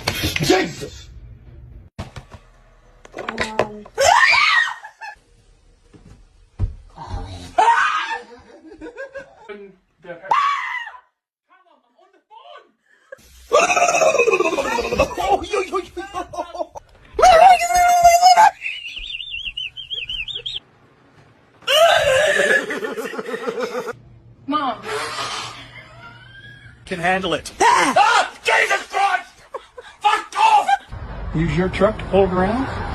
Jesus! Mom. Can handle it. Ah! Jesus Christ! Fuck off! Use your truck to pull it around?